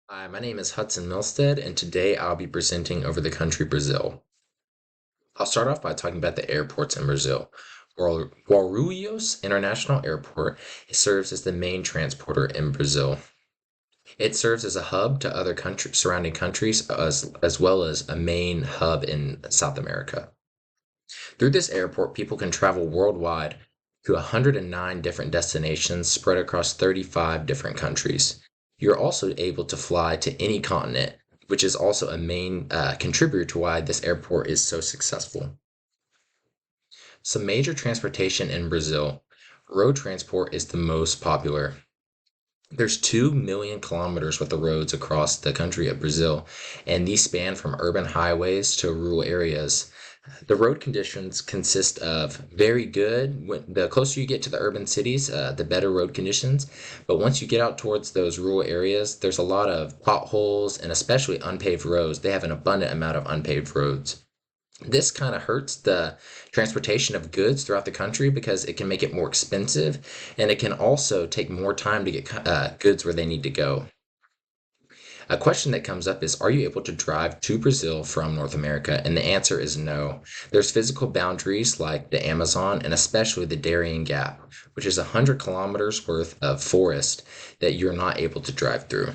Hi, my name is Hudson Milstead, and today I'll be presenting over the country Brazil. I'll start off by talking about the airports in Brazil. Guarulhos International Airport serves as the main transporter in Brazil. It serves as a hub to other surrounding countries as well as a main hub in South America. Through this airport, people can travel worldwide to 109 different destinations spread across 35 different countries. You're also able to fly to any continent, which is also a main contributor to why this airport is so successful. Some major transportation in Brazil. Road transport is the most popular. There's 2 million kilometers worth of roads across the country of Brazil, and these span from urban highways to rural areas. The road conditions consist of very good. The closer you get to the urban cities, the better road conditions. But once you get out towards those rural areas, there's a lot of potholes and especially unpaved roads. They have an abundant amount of unpaved roads. This kind of hurts the transportation of goods throughout the country because it can make it more expensive and it can also take more time to get goods where they need to go. A question that comes up is, are you able to drive to Brazil from North America? And the answer is no. There's physical boundaries like the Amazon and especially the Darien Gap, which is 100 kilometers worth of forest that you're not able to drive through.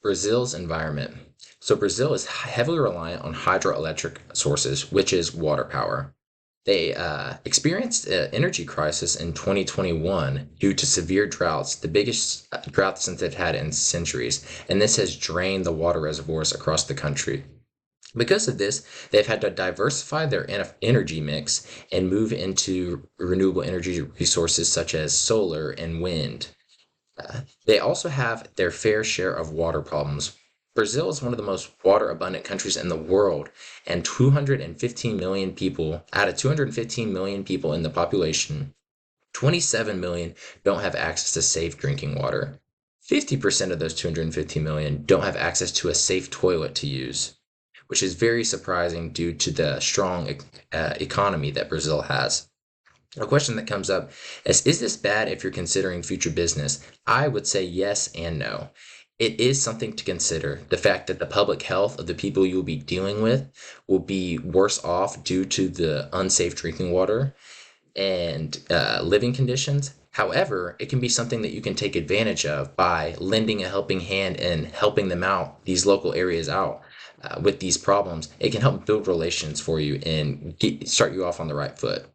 Brazil's environment. So Brazil is heavily reliant on hydroelectric sources, which is water power. They experienced an energy crisis in 2021 due to severe droughts, the biggest drought since they've had in centuries, and this has drained the water reservoirs across the country. Because of this, they've had to diversify their energy mix and move into renewable energy resources such as solar and wind. They also have their fair share of water problems. Brazil is one of the most water abundant countries in the world, and 215 million people, out of 215 million people in the population, 27 million don't have access to safe drinking water. 50% of those 215 million don't have access to a safe toilet to use, which is very surprising due to the strong economy that Brazil has. A question that comes up is this bad if you're considering future business? I would say yes and no. It is something to consider. The fact that the public health of the people you'll be dealing with will be worse off due to the unsafe drinking water and living conditions. However, it can be something that you can take advantage of by lending a helping hand and helping them out, these local areas out with these problems. It can help build relations for you and start you off on the right foot.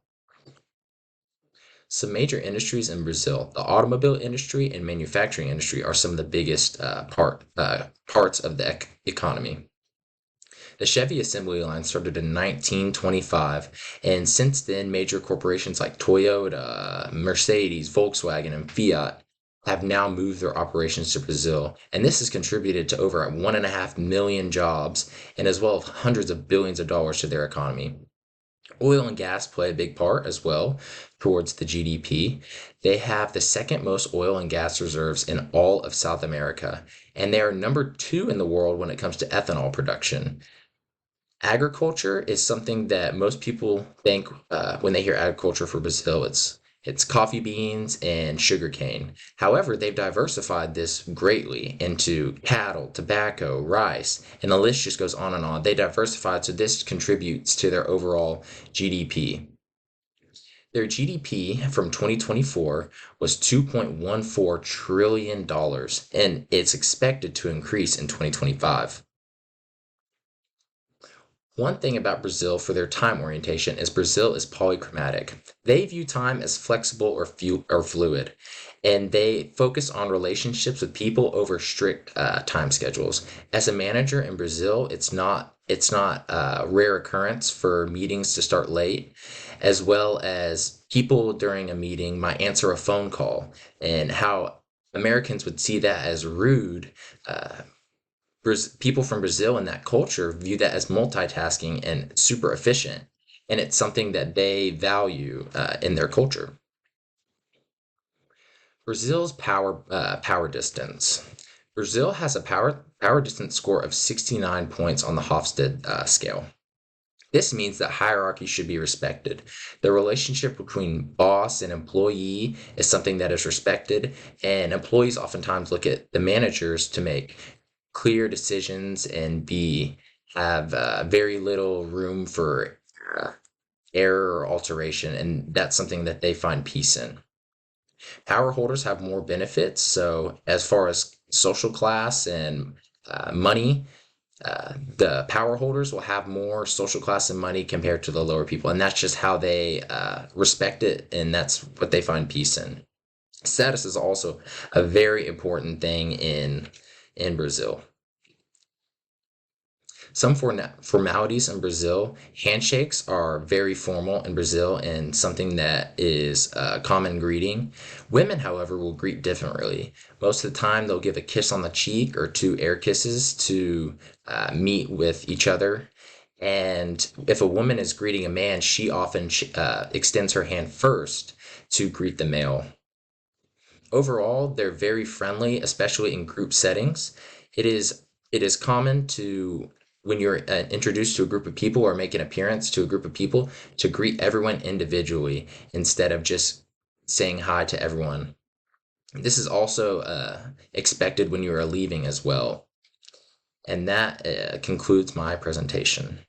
Some major industries in Brazil, the automobile industry and manufacturing industry are some of the biggest parts of the economy. The Chevy assembly line started in 1925, and since then, major corporations like Toyota, Mercedes, Volkswagen, and Fiat have now moved their operations to Brazil, and this has contributed to over 1.5 million jobs and as well as hundreds of billions of dollars to their economy. Oil and gas play a big part as well towards the GDP. They have the second most oil and gas reserves in all of South America, and they are number two in the world when it comes to ethanol production. Agriculture is something that most people think when they hear agriculture for Brazil, it's coffee beans and sugarcane. However, they've diversified this greatly into cattle, tobacco, rice, and the list just goes on and on. They diversified, so this contributes to their overall GDP. Their GDP from 2024 was $2.14 trillion, and it's expected to increase in 2025. One thing about Brazil for their time orientation is Brazil is polychromatic. They view time as flexible or fluid, and they focus on relationships with people over strict time schedules. As a manager in Brazil, it's not a rare occurrence for meetings to start late, as well as people during a meeting might answer a phone call, and how Americans would see that as rude. People from Brazil and that culture view that as multitasking and super efficient, and it's something that they value in their culture. Brazil's power distance. Brazil has a power distance score of 69 points on the Hofstede scale. This means that hierarchy should be respected. The relationship between boss and employee is something that is respected, and employees oftentimes look at the managers to make clear decisions and be have very little room for error or alteration, and that's something that they find peace in. Power holders have more benefits, so as far as social class and money, the power holders will have more social class and money compared to the lower people, and that's just how they respect it, and that's what they find peace in. Status is also a very important thing in Brazil. Some formalities in Brazil, handshakes are very formal in Brazil and something that is a common greeting. Women, however, will greet differently. Most of the time, they'll give a kiss on the cheek or two air kisses to meet with each other. And if a woman is greeting a man, she often extends her hand first to greet the male. Overall, they're very friendly, especially in group settings. It is common to when you're introduced to a group of people or make an appearance to a group of people to greet everyone individually instead of just saying hi to everyone. This is also expected when you are leaving as well. And that concludes my presentation.